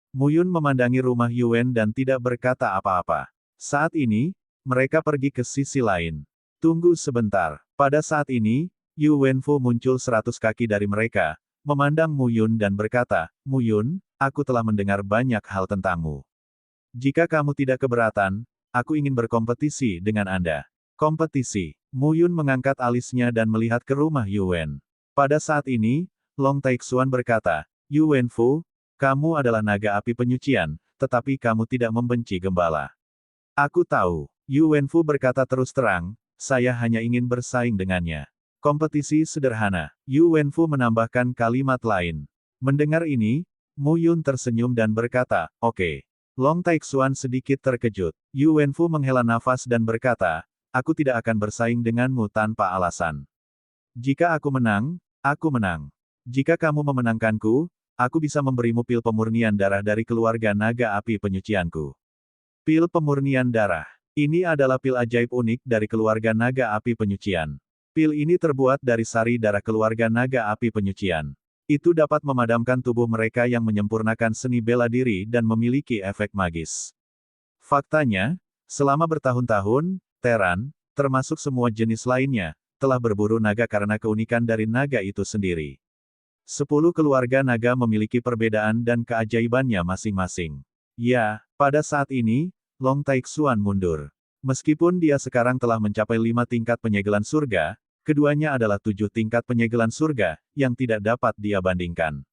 Muyun memandangi rumah Yuen dan tidak berkata apa-apa. Saat ini, mereka pergi ke sisi lain. Tunggu sebentar. Pada saat ini, Yu Wenfu muncul 100 kaki dari mereka, memandang Muyun dan berkata, Muyun, aku telah mendengar banyak hal tentangmu. Jika kamu tidak keberatan, aku ingin berkompetisi dengan Anda. Kompetisi. Muyun mengangkat alisnya dan melihat ke rumah Yuen. Pada saat ini, Long Taixuan berkata, Yu Wenfu, kamu adalah naga api penyucian, tetapi kamu tidak membenci gembala. Aku tahu. Yu Wenfu berkata terus terang, saya hanya ingin bersaing dengannya. Kompetisi sederhana. Yu Wenfu menambahkan kalimat lain. Mendengar ini, Muyun tersenyum dan berkata, oke. Long Taixuan sedikit terkejut. Yu Wenfu menghela nafas dan berkata, aku tidak akan bersaing denganmu tanpa alasan. Jika aku menang, aku menang. Jika kamu memenangkanku, aku bisa memberimu pil pemurnian darah dari keluarga naga api penyucianku. Pil pemurnian darah. Ini adalah pil ajaib unik dari keluarga naga api penyucian. Pil ini terbuat dari sari darah keluarga naga api penyucian. Itu dapat memadamkan tubuh mereka yang menyempurnakan seni bela diri dan memiliki efek magis. Faktanya, selama bertahun-tahun, Teran, termasuk semua jenis lainnya, telah berburu naga karena keunikan dari naga itu sendiri. 10 keluarga naga memiliki perbedaan dan keajaibannya masing-masing. Ya, pada saat ini, Long Taixuan mundur. Meskipun dia sekarang telah mencapai 5 tingkat penyegelan surga, keduanya adalah 7 tingkat penyegelan surga, yang tidak dapat dia bandingkan.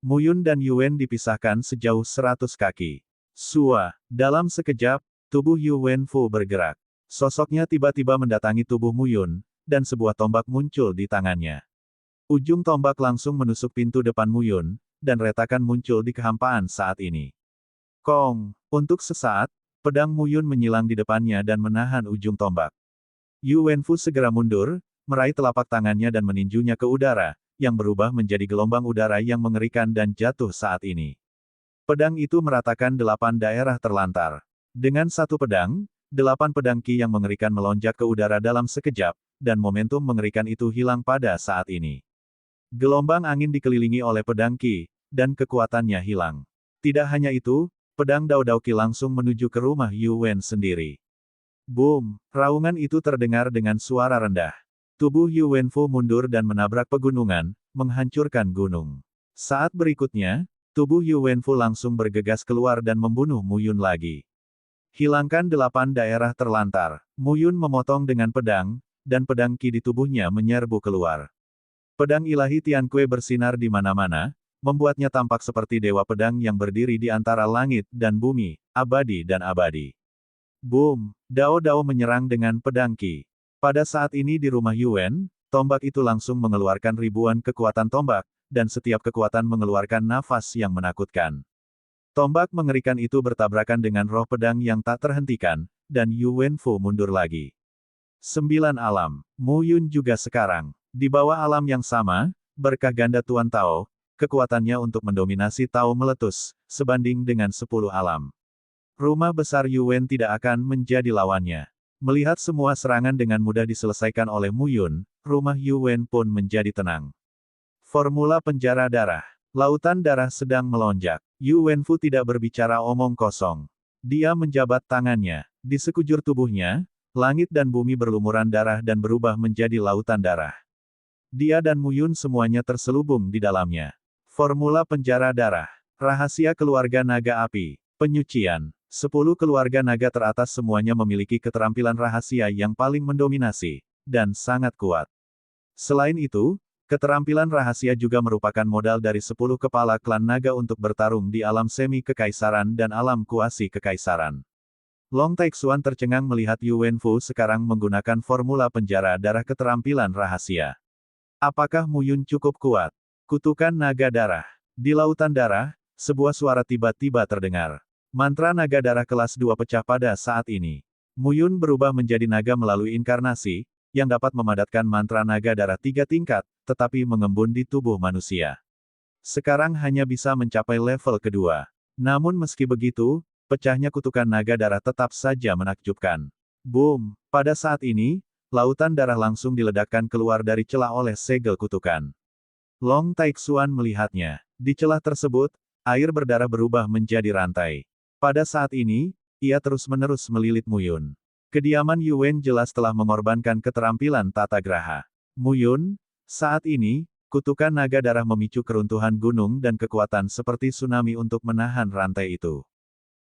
Muyun dan Yuen dipisahkan sejauh 100 kaki. Sua, dalam sekejap, tubuh Yu Wenfu bergerak. Sosoknya tiba-tiba mendatangi tubuh Muyun, dan sebuah tombak muncul di tangannya. Ujung tombak langsung menusuk pintu depan Muyun, dan retakan muncul di kehampaan saat ini. Kong, untuk sesaat, pedang Muyun menyilang di depannya dan menahan ujung tombak. Yu Wenfu segera mundur, meraih telapak tangannya dan meninjunya ke udara, yang berubah menjadi gelombang udara yang mengerikan dan jatuh saat ini. Pedang itu meratakan 8 daerah terlantar. Dengan satu pedang, 8 pedang Qi yang mengerikan melonjak ke udara dalam sekejap, dan momentum mengerikan itu hilang pada saat ini. Gelombang angin dikelilingi oleh pedang Qi, dan kekuatannya hilang. Tidak hanya itu, pedang Dao Dao Qi langsung menuju ke rumah Yu Wen sendiri. Boom! Raungan itu terdengar dengan suara rendah. Tubuh Yu Wenfu mundur dan menabrak pegunungan, menghancurkan gunung. Saat berikutnya, tubuh Yu Wenfu langsung bergegas keluar dan membunuh Muyun lagi. Hilangkan 8 daerah terlantar. Muyun memotong dengan pedang, dan pedang Qi di tubuhnya menyerbu keluar. Pedang ilahi Tianque bersinar di mana-mana, membuatnya tampak seperti dewa pedang yang berdiri di antara langit dan bumi, abadi dan abadi. Boom! Dao Dao menyerang dengan pedang Qi. Pada saat ini di rumah Yuen, tombak itu langsung mengeluarkan ribuan kekuatan tombak, dan setiap kekuatan mengeluarkan nafas yang menakutkan. Tombak mengerikan itu bertabrakan dengan roh pedang yang tak terhentikan, dan Yu Wenfu mundur lagi. 9 alam. Muyun juga sekarang. Di bawah alam yang sama, berkah ganda Tuan Tao, kekuatannya untuk mendominasi Tao meletus, sebanding dengan 10 alam. Rumah besar Yuen tidak akan menjadi lawannya. Melihat semua serangan dengan mudah diselesaikan oleh Muyun, rumah Yuen pun menjadi tenang. Formula penjara darah. Lautan darah sedang melonjak. Yu Wenfu tidak berbicara omong kosong. Dia menjabat tangannya. Di sekujur tubuhnya, langit dan bumi berlumuran darah dan berubah menjadi lautan darah. Dia dan Muyun semuanya terselubung di dalamnya. Formula penjara darah. Rahasia keluarga naga api. Penyucian. 10 keluarga naga teratas semuanya memiliki keterampilan rahasia yang paling mendominasi, dan sangat kuat. Selain itu, keterampilan rahasia juga merupakan modal dari 10 kepala klan naga untuk bertarung di alam semi kekaisaran dan alam kuasi kekaisaran. Long Taixuan tercengang melihat Yu Wenfu sekarang menggunakan formula penjara darah keterampilan rahasia. Apakah Muyun cukup kuat? Kutukan naga darah. Di lautan darah, sebuah suara tiba-tiba terdengar. Mantra naga darah kelas 2 pecah pada saat ini. Muyun berubah menjadi naga melalui inkarnasi, yang dapat memadatkan mantra naga darah 3 tingkat, tetapi mengembun di tubuh manusia. Sekarang hanya bisa mencapai level kedua. Namun meski begitu, pecahnya kutukan naga darah tetap saja menakjubkan. Boom! Pada saat ini, lautan darah langsung diledakkan keluar dari celah oleh segel kutukan. Long Taixuan melihatnya. Di celah tersebut, Air berdarah berubah menjadi rantai. Pada saat ini, ia terus-menerus melilit Muyun. Kediaman Yuwen jelas telah mengorbankan keterampilan tata graha. Muyun, saat ini, kutukan naga darah memicu keruntuhan gunung dan kekuatan seperti tsunami untuk menahan rantai itu.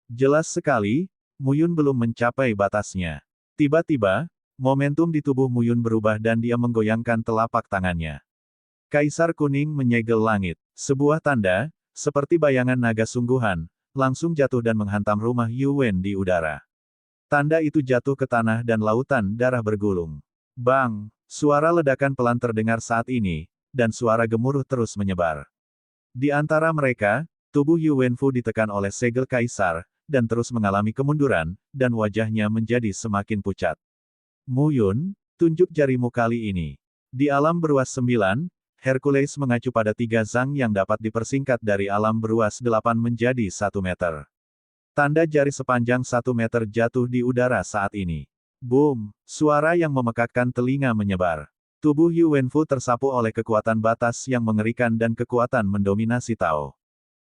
Jelas sekali, Muyun belum mencapai batasnya. Tiba-tiba, momentum di tubuh Muyun berubah dan dia menggoyangkan telapak tangannya. Kaisar Kuning menyegel langit. Sebuah tanda, seperti bayangan naga sungguhan, langsung jatuh dan menghantam rumah Yuwen di udara. Tanda itu jatuh ke tanah dan lautan darah bergulung. Bang! Suara ledakan pelan terdengar saat ini, dan suara gemuruh terus menyebar. Di antara mereka, tubuh Yuwenfu ditekan oleh segel kaisar, dan terus mengalami kemunduran, dan wajahnya menjadi semakin pucat. Muyun, tunjuk jarimu kali ini. Di alam beruas 9, Hercules mengacu pada 3 zang yang dapat dipersingkat dari alam beruas 8 menjadi 1 meter. Tanda jari sepanjang 1 meter jatuh di udara saat ini. Boom! Suara yang memekakkan telinga menyebar. Tubuh Yuwenfu tersapu oleh kekuatan batas yang mengerikan dan kekuatan mendominasi Tao.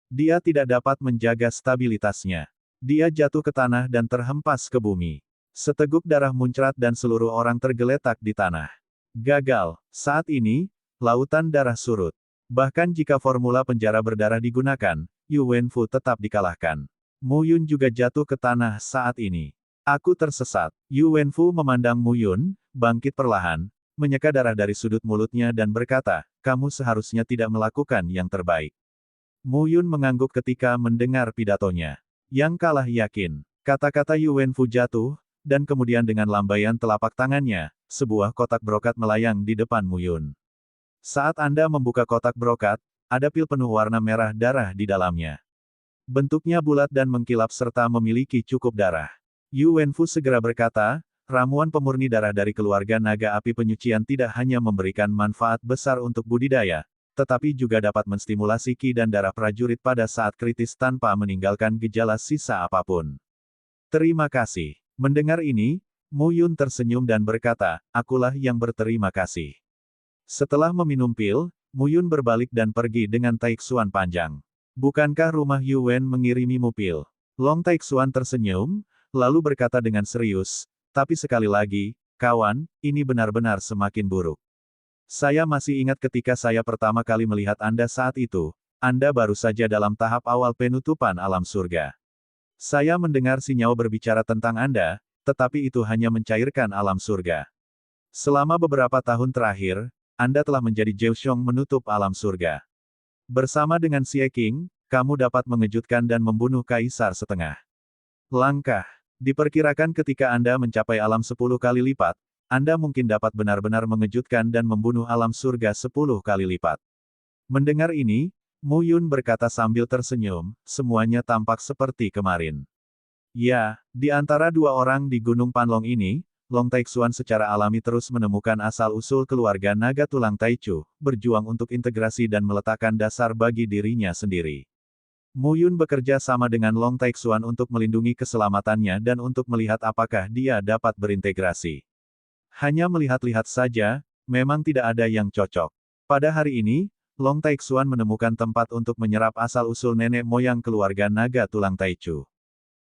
Dia tidak dapat menjaga stabilitasnya. Dia jatuh ke tanah dan terhempas ke bumi. Seteguk darah muncrat dan seluruh orang tergeletak di tanah. Gagal. Saat ini, lautan darah surut. Bahkan jika formula penjara berdarah digunakan, Yuwenfu tetap dikalahkan. Muyun juga jatuh ke tanah saat ini. Aku tersesat. Yuwenfu memandang Muyun, bangkit perlahan, menyeka darah dari sudut mulutnya dan berkata, kamu seharusnya tidak melakukan yang terbaik. Muyun mengangguk ketika mendengar pidatonya. Yang kalah yakin. Kata-kata Yuwenfu jatuh, dan kemudian dengan lambaian telapak tangannya, sebuah kotak brokat melayang di depan Muyun. Saat Anda membuka kotak brokat, ada pil penuh warna merah darah di dalamnya. Bentuknya bulat dan mengkilap serta memiliki cukup darah. Yuwenfu segera berkata, ramuan pemurni darah dari keluarga naga api penyucian tidak hanya memberikan manfaat besar untuk budidaya, tetapi juga dapat menstimulasi ki dan darah prajurit pada saat kritis tanpa meninggalkan gejala sisa apapun. Terima kasih. Mendengar ini, Muyun tersenyum dan berkata, akulah yang berterima kasih. Setelah meminum pil, Muyun berbalik dan pergi dengan taiksuan panjang. Bukankah rumah Yuwen mengirimimu pil? Long Taiksuan tersenyum, lalu berkata dengan serius, tapi sekali lagi, kawan, ini benar-benar semakin buruk. Saya masih ingat ketika saya pertama kali melihat Anda saat itu, Anda baru saja dalam tahap awal penutupan alam surga. Saya mendengar si Nyao berbicara tentang Anda, tetapi itu hanya mencairkan alam surga. Selama beberapa tahun terakhir, Anda telah menjadi Jeoshong menutup alam surga. Bersama dengan Xie King, kamu dapat mengejutkan dan membunuh kaisar setengah langkah. Diperkirakan ketika Anda mencapai alam 10 kali lipat, Anda mungkin dapat benar-benar mengejutkan dan membunuh alam surga 10 kali lipat. Mendengar ini, Muyun berkata sambil tersenyum, semuanya tampak seperti kemarin. Ya, di antara dua orang di Gunung Panlong ini, Long Taixuan secara alami terus menemukan asal-usul keluarga naga tulang Taichu, berjuang untuk integrasi dan meletakkan dasar bagi dirinya sendiri. Muyun bekerja sama dengan Long Taixuan untuk melindungi keselamatannya dan untuk melihat apakah dia dapat berintegrasi. Hanya melihat-lihat saja, memang tidak ada yang cocok. Pada hari ini, Long Taixuan menemukan tempat untuk menyerap asal-usul nenek moyang keluarga naga tulang Taichu.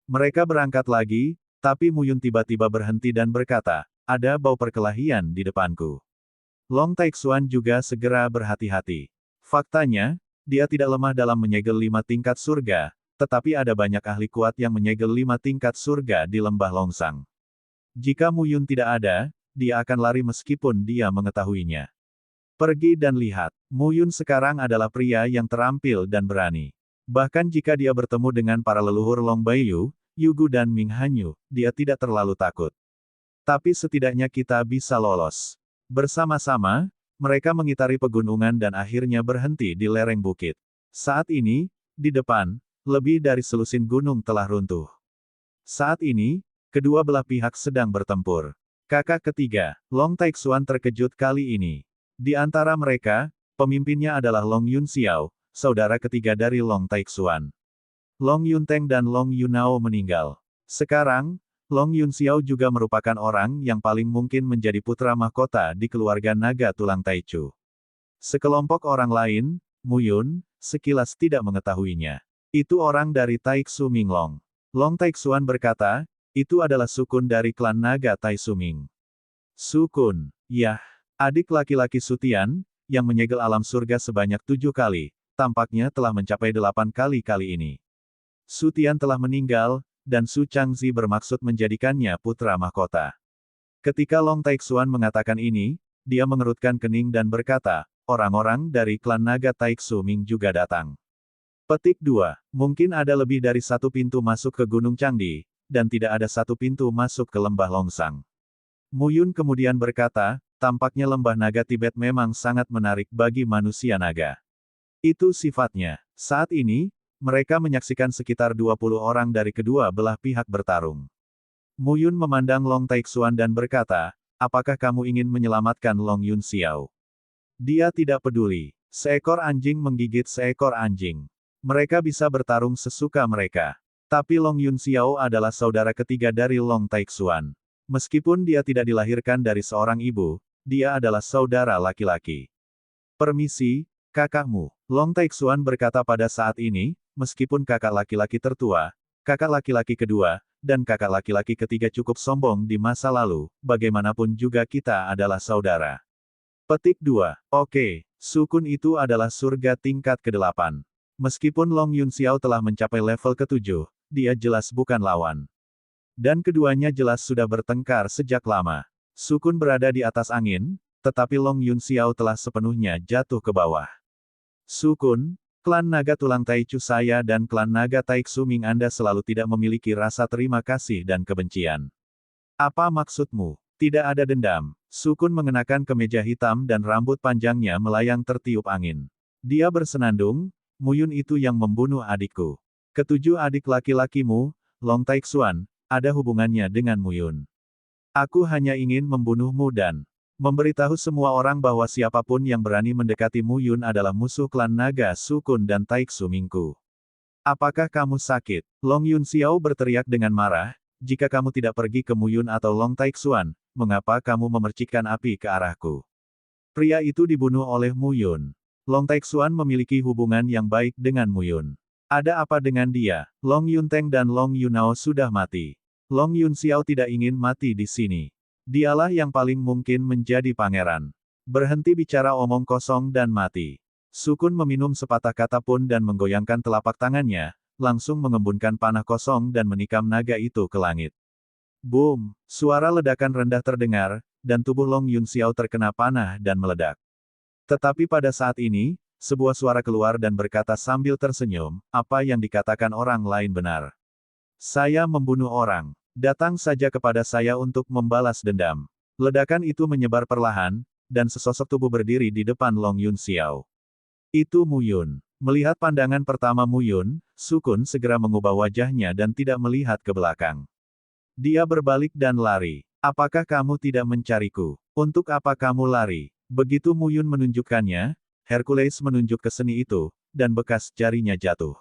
Mereka berangkat lagi, tapi Muyun tiba-tiba berhenti dan berkata, ada bau perkelahian di depanku. Long Taixuan juga segera berhati-hati. Faktanya, dia tidak lemah dalam menyegel 5 tingkat surga, tetapi ada banyak ahli kuat yang menyegel 5 tingkat surga di lembah Longsang. Jika Muyun tidak ada, dia akan lari meskipun dia mengetahuinya. Pergi dan lihat, Muyun sekarang adalah pria yang terampil dan berani. Bahkan jika dia bertemu dengan para leluhur Long Baiyu, Yugu dan Ming Hanyu, dia tidak terlalu takut. Tapi setidaknya kita bisa lolos. Bersama-sama, mereka mengitari pegunungan dan akhirnya berhenti di lereng bukit. Saat ini, di depan, lebih dari selusin gunung telah runtuh. Saat ini, kedua belah pihak sedang bertempur. Kakak ketiga, Long Taixuan terkejut kali ini. Di antara mereka, pemimpinnya adalah Long Yun Xiao, saudara ketiga dari Long Taixuan. Long Yunteng dan Long Yunao meninggal. Sekarang, Long Yun Xiao juga merupakan orang yang paling mungkin menjadi putra mahkota di keluarga naga tulang Taichu. Sekelompok orang lain, Muyun, sekilas tidak mengetahuinya. Itu orang dari Taiksu Minglong. Long Taixuan berkata, itu adalah Sukun dari klan naga Taiksu Ming. Sukun, yah, adik laki-laki Sutian, yang menyegel alam surga sebanyak 7 kali, tampaknya telah mencapai 8 kali kali ini. Sutian telah meninggal, dan Su Changzi bermaksud menjadikannya putra mahkota. Ketika Long Taixuan mengatakan ini, dia mengerutkan kening dan berkata, orang-orang dari klan naga Taiksu Ming juga datang. Petik 2. Mungkin ada lebih dari satu pintu masuk ke Gunung Changdi, dan tidak ada satu pintu masuk ke Lembah Longsang. Mu Yun kemudian berkata, tampaknya Lembah Naga Tibet memang sangat menarik bagi manusia naga. Itu sifatnya. Saat ini, mereka menyaksikan sekitar 20 orang dari kedua belah pihak bertarung. Mu Yun memandang Long Taixuan dan berkata, apakah kamu ingin menyelamatkan Long Yun Xiao? Dia tidak peduli. Seekor anjing menggigit seekor anjing. Mereka bisa bertarung sesuka mereka. Tapi Long Yun Xiao adalah saudara ketiga dari Long Taixuan. Meskipun dia tidak dilahirkan dari seorang ibu, dia adalah saudara laki-laki. Permisi, kakakmu. Long Taixuan berkata pada saat ini, meskipun kakak laki-laki tertua, kakak laki-laki kedua, dan kakak laki-laki ketiga cukup sombong di masa lalu, bagaimanapun juga kita adalah saudara. Petik 2. Oke, Sukun itu adalah surga tingkat ke-8. Meskipun Long Yun Xiao telah mencapai level ke-7, dia jelas bukan lawan. Dan keduanya jelas sudah bertengkar sejak lama. Sukun berada di atas angin, tetapi Long Yun Xiao telah sepenuhnya jatuh ke bawah. Sukun, klan naga tulang Taichu saya dan klan naga Taiksu Ming Anda selalu tidak memiliki rasa terima kasih dan kebencian. Apa maksudmu? Tidak ada dendam. Sukun mengenakan kemeja hitam dan rambut panjangnya melayang tertiup angin. Dia bersenandung, Mu Yun itu yang membunuh adikku. Ketujuh adik laki-lakimu, Long Taixuan, ada hubungannya dengan Mu Yun. Aku hanya ingin membunuhmu dan memberitahu semua orang bahwa siapapun yang berani mendekati Mu Yun adalah musuh klan naga Sukun dan Taiksu Mingku. Apakah kamu sakit? Long Yun Xiao berteriak dengan marah, jika kamu tidak pergi ke Mu Yun atau Long Taixuan, mengapa kamu memercikkan api ke arahku? Pria itu dibunuh oleh Mu Yun. Long Taixuan memiliki hubungan yang baik dengan Mu Yun. Ada apa dengan dia? Long Yunteng dan Long Yunao sudah mati. Long Yun Xiao tidak ingin mati di sini. Dialah yang paling mungkin menjadi pangeran. Berhenti bicara omong kosong dan mati. Sukun meminum sepatah kata pun dan menggoyangkan telapak tangannya, langsung mengembunkan panah kosong dan menikam naga itu ke langit. Boom! Suara ledakan rendah terdengar, dan tubuh Long Yun Xiao terkena panah dan meledak. Tetapi pada saat ini, sebuah suara keluar dan berkata sambil tersenyum, apa yang dikatakan orang lain benar. Saya membunuh orang. Datang saja kepada saya untuk membalas dendam. Ledakan itu menyebar perlahan, dan sesosok tubuh berdiri di depan Long Yun Xiao. Itu Mu Yun. Melihat pandangan pertama Mu Yun, Sukun segera mengubah wajahnya dan tidak melihat ke belakang. Dia berbalik dan lari. Apakah kamu tidak mencariku? Untuk apa kamu lari? Begitu Mu Yun menunjukkannya, Hercules menunjuk ke seni itu, dan bekas jarinya jatuh.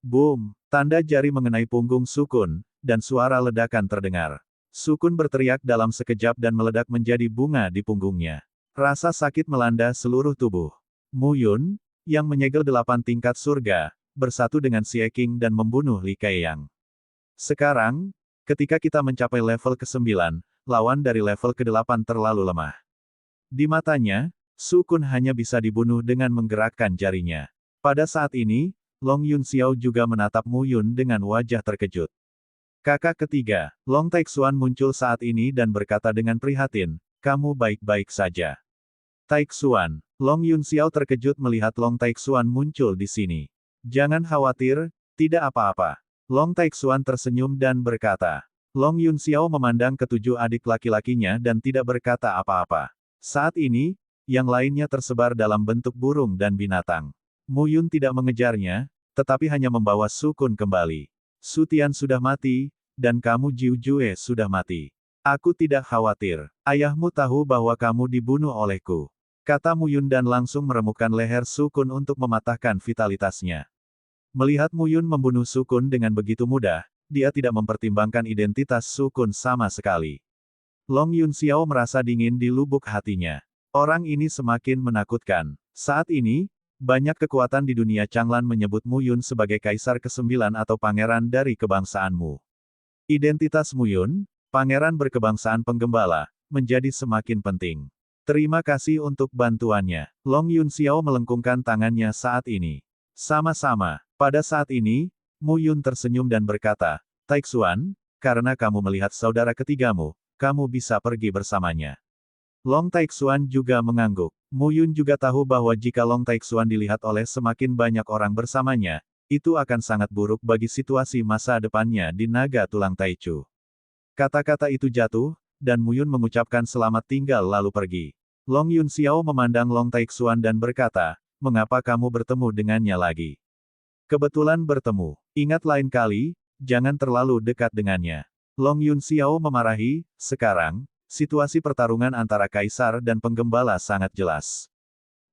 Boom! Tanda jari mengenai punggung Sukun, dan suara ledakan terdengar. Sukun berteriak dalam sekejap dan meledak menjadi bunga di punggungnya. Rasa sakit melanda seluruh tubuh. Mu Yun, yang menyegel 8 tingkat surga, bersatu dengan Xie Qing dan membunuh Li Keiyang. Sekarang, ketika kita mencapai level ke-9, lawan dari level ke-8 terlalu lemah. Di matanya, Sukun hanya bisa dibunuh dengan menggerakkan jarinya. Pada saat ini, Long Yun Xiao juga menatap Mu Yun dengan wajah terkejut. Kakak ketiga, Long Taixuan muncul saat ini dan berkata dengan prihatin, kamu baik-baik saja. Taixuan, Long Yun Xiao terkejut melihat Long Taixuan muncul di sini. Jangan khawatir, tidak apa-apa. Long Taixuan tersenyum dan berkata. Long Yun Xiao memandang ketujuh adik laki-lakinya dan tidak berkata apa-apa. Saat ini, yang lainnya tersebar dalam bentuk burung dan binatang. Mu Yun tidak mengejarnya, tetapi hanya membawa Sukun kembali. Sutian sudah mati, dan kamu Jiu Jue sudah mati. Aku tidak khawatir. Ayahmu tahu bahwa kamu dibunuh olehku. Kata Mu Yun dan langsung meremukkan leher Sukun untuk mematahkan vitalitasnya. Melihat Mu Yun membunuh Sukun dengan begitu mudah, dia tidak mempertimbangkan identitas Sukun sama sekali. Long Yun Xiao merasa dingin di lubuk hatinya. Orang ini semakin menakutkan. Saat ini, Banyak kekuatan di dunia Changlan menyebut Mu Yun sebagai kaisar ke-9 atau pangeran dari kebangsaanmu. Identitas Mu Yun, pangeran berkebangsaan penggembala, menjadi semakin penting. Terima kasih untuk bantuannya. Long Yun Xiao melengkungkan tangannya saat ini. Sama-sama. Pada saat ini, Mu Yun tersenyum dan berkata, Taixuan, karena kamu melihat saudara ketigamu, kamu bisa pergi bersamanya. Long Taixuan juga mengangguk. Mu Yun juga tahu bahwa jika Long Taixuan dilihat oleh semakin banyak orang bersamanya, itu akan sangat buruk bagi situasi masa depannya di Naga Tulang Taichu. Kata-kata itu jatuh, dan Mu Yun mengucapkan selamat tinggal lalu pergi. Long Yun Xiao memandang Long Taixuan dan berkata, mengapa kamu bertemu dengannya lagi? Kebetulan bertemu. Ingat lain kali, jangan terlalu dekat dengannya. Long Yun Xiao memarahi, sekarang, situasi pertarungan antara kaisar dan penggembala sangat jelas.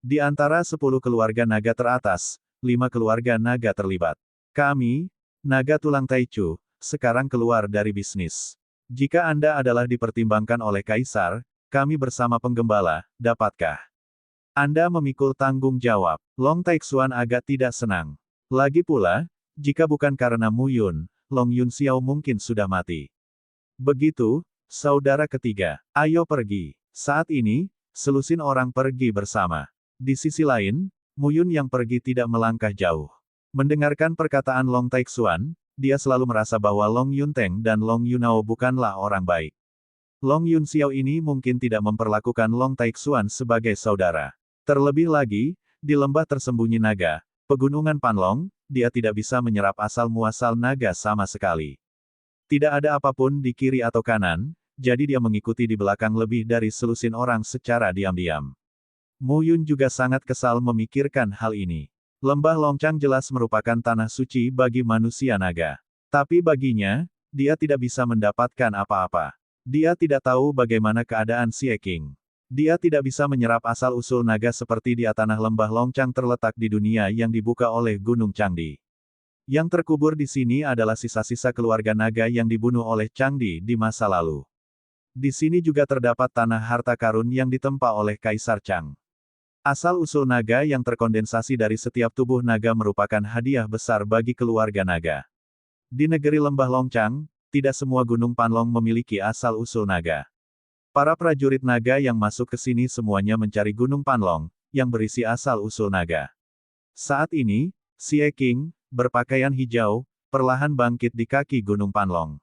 Di antara 10 keluarga naga teratas, 5 keluarga naga terlibat. Kami, Naga Tulang Taichu, sekarang keluar dari bisnis. Jika Anda adalah dipertimbangkan oleh kaisar, kami bersama penggembala, dapatkah Anda memikul tanggung jawab? Long Taixuan agak tidak senang. Lagi pula, jika bukan karena Mu Yun, Long Yun Xiao mungkin sudah mati. Begitu, saudara ketiga, ayo pergi. Saat ini, selusin orang pergi bersama. Di sisi lain, Mu Yun yang pergi tidak melangkah jauh. Mendengarkan perkataan Long Taixuan, dia selalu merasa bahwa Long Yunteng dan Long Yunao bukanlah orang baik. Long Yun Xiao ini mungkin tidak memperlakukan Long Taixuan sebagai saudara. Terlebih lagi, di lembah tersembunyi naga, Pegunungan Panlong, dia tidak bisa menyerap asal-muasal naga sama sekali. Tidak ada apapun di kiri atau kanan, jadi dia mengikuti di belakang lebih dari selusin orang secara diam-diam. Mu Yun juga sangat kesal memikirkan hal ini. Lembah Longcang jelas merupakan tanah suci bagi manusia naga. Tapi baginya, dia tidak bisa mendapatkan apa-apa. Dia tidak tahu bagaimana keadaan Xie Qing. Dia tidak bisa menyerap asal-usul naga seperti dia. Tanah lembah Longcang terletak di dunia yang dibuka oleh Gunung Changdi. Yang terkubur di sini adalah sisa-sisa keluarga naga yang dibunuh oleh Changdi di masa lalu. Di sini juga terdapat tanah harta karun yang ditempa oleh Kaisar Chang. Asal-usul naga yang terkondensasi dari setiap tubuh naga merupakan hadiah besar bagi keluarga naga. Di negeri lembah Longcang, tidak semua gunung Panlong memiliki asal-usul naga. Para prajurit naga yang masuk ke sini semuanya mencari gunung Panlong, yang berisi asal-usul naga. Saat ini, Xie Qing, berpakaian hijau, perlahan bangkit di kaki gunung Panlong.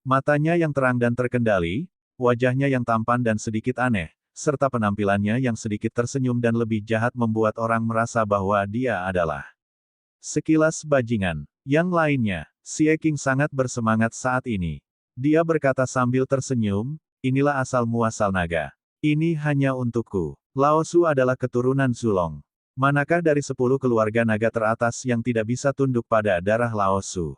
Matanya yang terang dan terkendali, wajahnya yang tampan dan sedikit aneh, serta penampilannya yang sedikit tersenyum dan lebih jahat membuat orang merasa bahwa dia adalah sekilas bajingan. Yang lainnya, Xie Qing sangat bersemangat saat ini. Dia berkata sambil tersenyum, inilah asal-muasal naga. Ini hanya untukku. Lao Su adalah keturunan Zulong. Manakah dari 10 keluarga naga teratas yang tidak bisa tunduk pada darah Lao Su?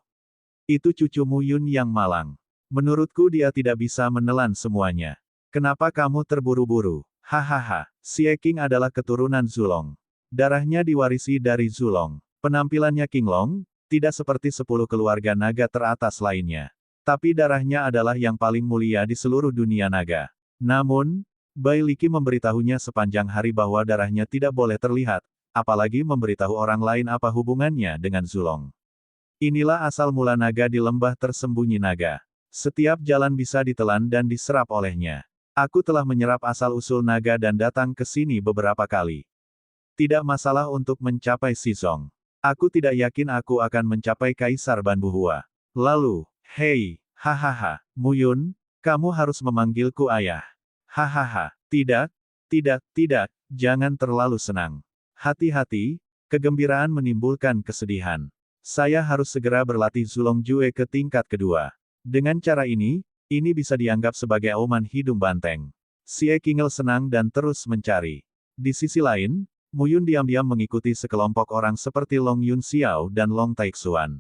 Itu cucu Mu Yun yang malang. Menurutku dia tidak bisa menelan semuanya. Kenapa kamu terburu-buru? Hahaha, Xie Qing adalah keturunan Zulong. Darahnya diwarisi dari Zulong. Penampilannya Qinglong, tidak seperti 10 keluarga naga teratas lainnya. Tapi darahnya adalah yang paling mulia di seluruh dunia naga. Namun, Bai Liki memberitahunya sepanjang hari bahwa darahnya tidak boleh terlihat, apalagi memberitahu orang lain apa hubungannya dengan Zulong. Inilah asal mula naga di lembah tersembunyi naga. Setiap jalan bisa ditelan dan diserap olehnya. Aku telah menyerap asal-usul naga dan datang ke sini beberapa kali. Tidak masalah untuk mencapai Shizong. Aku tidak yakin aku akan mencapai Kaisar Banbuhua. Lalu, hei, hahaha, Mu Yun, kamu harus memanggilku ayah. Hahaha, tidak, jangan terlalu senang. Hati-hati, kegembiraan menimbulkan kesedihan. Saya harus segera berlatih Zulong Jue ke tingkat kedua. Dengan cara ini bisa dianggap sebagai auman hidung banteng. Xie Qingel senang dan terus mencari. Di sisi lain, Mu Yun diam-diam mengikuti sekelompok orang seperti Long Yun Xiao dan Long Taixuan.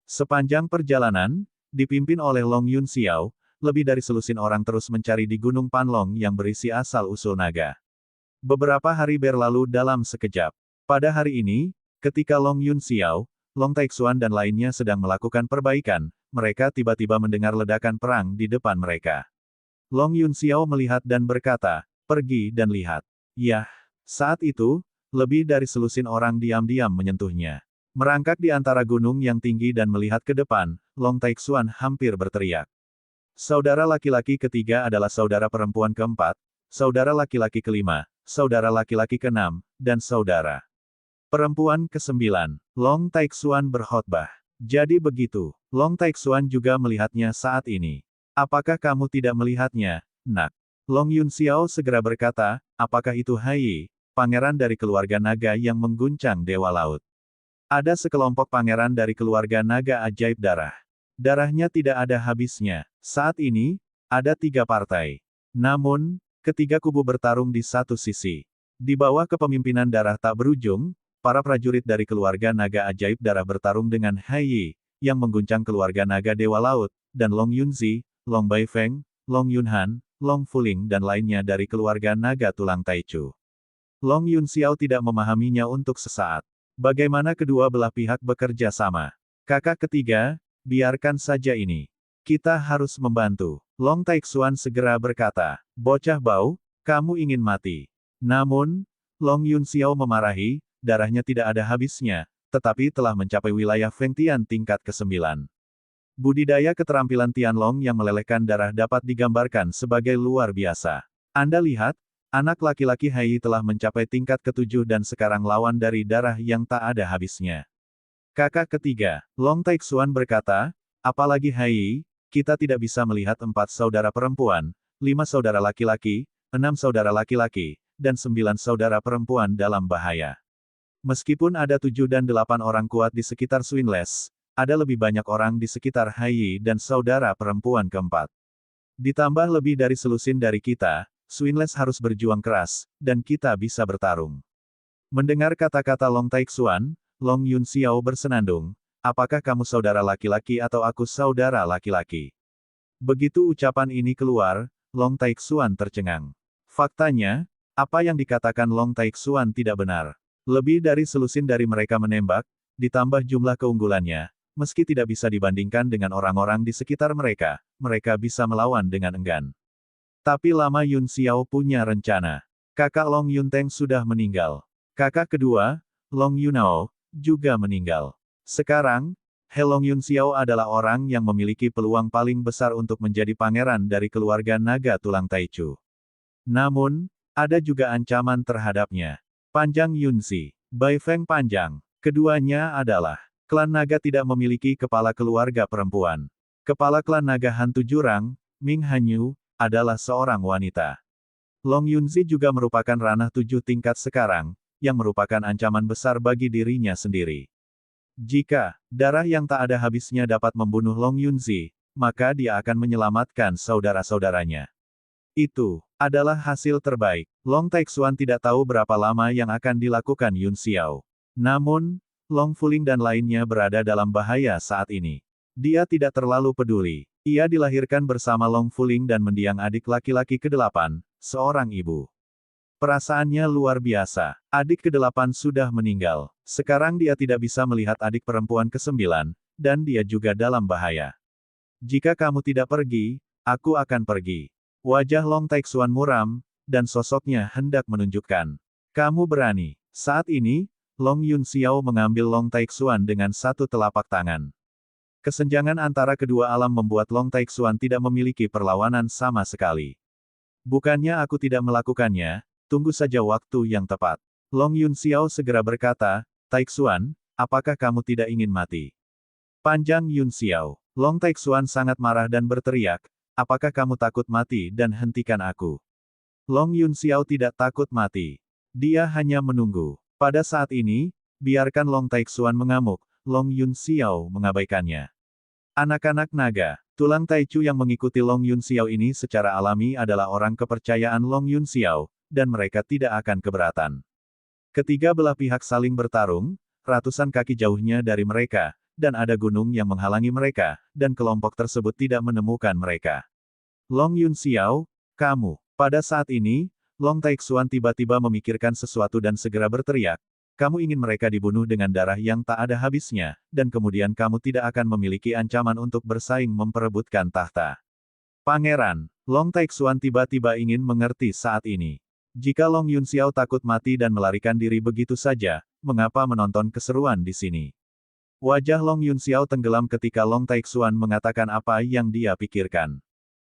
Sepanjang perjalanan, dipimpin oleh Long Yun Xiao, lebih dari selusin orang terus mencari di Gunung Panlong yang berisi asal-usul naga. Beberapa hari berlalu dalam sekejap. Pada hari ini, ketika Long Yun Xiao, Long Taixuan dan lainnya sedang melakukan perbaikan, mereka tiba-tiba mendengar ledakan perang di depan mereka. Long Yun Xiao melihat dan berkata, pergi dan lihat. Yah, saat itu, Lebih dari selusin orang diam-diam menyentuhnya. Merangkak di antara gunung yang tinggi dan melihat ke depan, Long Taixuan hampir berteriak. Saudara laki-laki ketiga adalah saudara perempuan keempat, saudara laki-laki kelima, saudara laki-laki keenam, dan saudara perempuan kesembilan. Long Taixuan berkhotbah. Jadi begitu, Long Taixuan juga melihatnya saat ini. Apakah kamu tidak melihatnya, nak? Long Yunxiao segera berkata, apakah itu Hai, pangeran dari keluarga naga yang mengguncang Dewa Laut? Ada sekelompok pangeran dari keluarga naga ajaib darah. Darahnya tidak ada habisnya. Saat ini, ada 3 partai. Namun, ketiga kubu bertarung di satu sisi. Di bawah kepemimpinan darah tak berujung, para prajurit dari keluarga naga ajaib darah bertarung dengan Hai, yang mengguncang keluarga naga Dewa Laut, dan Long Yunzi, Long Baifeng, Long Yunhan, Long Fuling dan lainnya dari keluarga naga tulang Taichu. Long Yunxiao tidak memahaminya untuk sesaat. Bagaimana kedua belah pihak bekerja sama? Kakak ketiga, biarkan saja ini. Kita harus membantu. Long Taixuan segera berkata, bocah bau, kamu ingin mati. Namun, Long Yunxiao memarahi, darahnya tidak ada habisnya, tetapi telah mencapai wilayah Fengtian tingkat ke-9. Budidaya keterampilan Tianlong yang melelehkan darah dapat digambarkan sebagai luar biasa. Anda lihat, anak laki-laki Hai telah mencapai tingkat ke-7 dan sekarang lawan dari darah yang tak ada habisnya. Kakak ketiga, Long Taixuan berkata, apalagi Hai, kita tidak bisa melihat 4 saudara perempuan, 5 saudara laki-laki, 6 saudara laki-laki, dan 9 saudara perempuan dalam bahaya. Meskipun ada 7 dan 8 orang kuat di sekitar Swinless, ada lebih banyak orang di sekitar Hai dan saudara perempuan keempat. Ditambah lebih dari selusin dari kita, Swinless harus berjuang keras, dan kita bisa bertarung. Mendengar kata-kata Long Taixuan, Long Yunxiao bersenandung, apakah kamu saudara laki-laki atau aku saudara laki-laki? Begitu ucapan ini keluar, Long Taixuan tercengang. Faktanya, apa yang dikatakan Long Taixuan tidak benar. Lebih dari selusin dari mereka menembak, ditambah jumlah keunggulannya, meski tidak bisa dibandingkan dengan orang-orang di sekitar mereka, mereka bisa melawan dengan enggan. Tapi lama Yun Xiao punya rencana. Kakak Long Yunteng sudah meninggal. Kakak kedua, Long Yunao, juga meninggal. Sekarang, He Long Yun Xiao adalah orang yang memiliki peluang paling besar untuk menjadi pangeran dari keluarga naga tulang Taichu. Namun, ada juga ancaman terhadapnya. Panjang Yunzi, Baifeng Panjang. Keduanya adalah, klan naga tidak memiliki kepala keluarga perempuan. Kepala klan naga hantu jurang, Ming Hanyu, adalah seorang wanita. Long Yunzi juga merupakan ranah 7 tingkat sekarang, yang merupakan ancaman besar bagi dirinya sendiri. Jika darah yang tak ada habisnya dapat membunuh Long Yunzi, maka dia akan menyelamatkan saudara-saudaranya. Itu adalah hasil terbaik. Long Taixuan tidak tahu berapa lama yang akan dilakukan Yun Xiao. Namun, Long Fuling dan lainnya berada dalam bahaya saat ini. Dia tidak terlalu peduli. Ia dilahirkan bersama Long Fuling dan mendiang adik laki-laki ke-8, seorang ibu. Perasaannya luar biasa. Adik ke-8 sudah meninggal. Sekarang dia tidak bisa melihat adik perempuan ke-9, dan dia juga dalam bahaya. Jika kamu tidak pergi, aku akan pergi. Wajah Long Taixuan muram, dan sosoknya hendak menunjukkan. Kamu berani. Saat ini, Long Yun Xiao mengambil Long Taixuan dengan satu telapak tangan. Kesenjangan antara kedua alam membuat Long Taixuan tidak memiliki perlawanan sama sekali. Bukannya aku tidak melakukannya, tunggu saja waktu yang tepat. Long Yun Xiao segera berkata, Taixuan, apakah kamu tidak ingin mati? Panjang Yun Xiao. Long Taixuan sangat marah dan berteriak, apakah kamu takut mati dan hentikan aku? Long Yun Xiao tidak takut mati. Dia hanya menunggu. Pada saat ini, biarkan Long Taixuan mengamuk, Long Yun Xiao mengabaikannya. Anak-anak naga, tulang Taichu yang mengikuti Long Yun Xiao ini secara alami adalah orang kepercayaan Long Yun Xiao, dan mereka tidak akan keberatan. Ketiga belah pihak saling bertarung, ratusan kaki jauhnya dari mereka, dan ada gunung yang menghalangi mereka, dan kelompok tersebut tidak menemukan mereka. Long Yun Xiao, kamu. Pada saat ini, Long Taixuan tiba-tiba memikirkan sesuatu dan segera berteriak, kamu ingin mereka dibunuh dengan darah yang tak ada habisnya, dan kemudian kamu tidak akan memiliki ancaman untuk bersaing memperebutkan tahta. Pangeran, Long Taixuan tiba-tiba ingin mengerti saat ini. Jika Long Yunxiao takut mati dan melarikan diri begitu saja, mengapa menonton keseruan di sini? Wajah Long Yunxiao tenggelam ketika Long Taixuan mengatakan apa yang dia pikirkan.